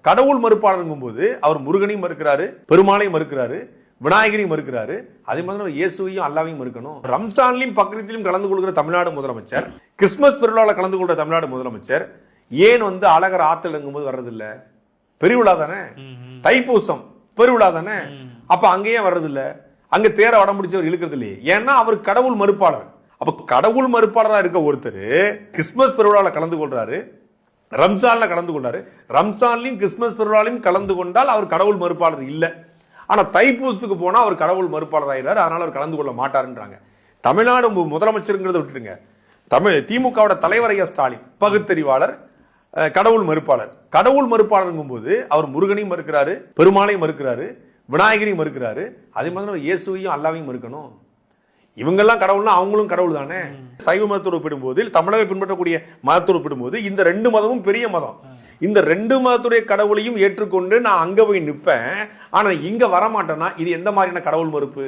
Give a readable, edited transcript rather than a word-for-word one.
கடவுள் மறுப்பாளருங்கும் போது அவர் முருகனையும் மறுக்கிறாரு, பெருமாளையும் மறுக்கிறாரு, விநாயகரையும் மறுக்கிறாரு. அதே மாதிரி இயேசுவையும் அல்லாவையும் மறுக்கணும். ரம்ஜான்லையும் பக்ரீத்திலும் கலந்து கொள்கிற தமிழ்நாடு முதலமைச்சர், கிறிஸ்துமஸ் பெருவிழாவில் கலந்து கொள்கிற தமிழ்நாடு முதலமைச்சர் ஏன் அழகர் ஆத்தல் போது வர்றதில்ல? பெருவிழா தானே, தைப்பூசம் பெருவிழா தானே, அப்ப அங்கேயே வர்றதில்ல? அங்க தேர வடம் பிடிச்சவர் இழுக்கிறது இல்லையே. ஏன்னா அவர் கடவுள் மறுப்பாளர். அப்ப கடவுள் மறுப்பாளராக இருக்க ஒருத்தர் கிறிஸ்துமஸ் பெருவிழாவில் கலந்து கொள்றாரு, ரம்ஜான்ல கலந்து கொண்டாரு. ரம்ஜான்லையும் கிறிஸ்துமஸ் பெருவிழாலையும் கலந்து கொண்டால் அவர் கடவுள் மறுப்பாளர் இல்லை. ஆனா தைப்பூசத்துக்கு போனா அவர் கடவுள் மறுப்பாளர் ஆயிடுறாரு, அதனால அவர் கலந்து கொள்ள மாட்டாருன்றாங்க. தமிழ்நாடு முதலமைச்சருங்கிறத விட்டுருங்க, திமுகவோட தலைவர் ஐயா ஸ்டாலின் பகுத்தறிவாளர், கடவுள் மறுப்பாளர். கடவுள் மறுப்பாளருங்கும் போது அவர் முருகனையும் மறுக்கிறாரு, பெருமாளையும் மறுக்கிறாரு, விநாயகரையும் மறுக்கிறாரு. அதே மாதிரி இயேசுவையும் அல்லாவையும் மறுக்கணும். இவங்கெல்லாம் கடவுள்னா அவங்களும் கடவுள் தானே. சைவ மதத்தோடு ஒப்பிடும்போது, தமிழக பின்பற்றக்கூடிய மதத்தோடு ஒப்பிடும்போது இந்த ரெண்டு மதமும் பெரிய மதம். இந்த ரெண்டு மதத்துடைய கடவுளையும் ஏற்றுக்கொண்டு நான் அங்க போய் நிற்பேன், ஆனா இங்க வரமாட்டேன்னா இது எந்த மாதிரியான கடவுள் மறுப்பு?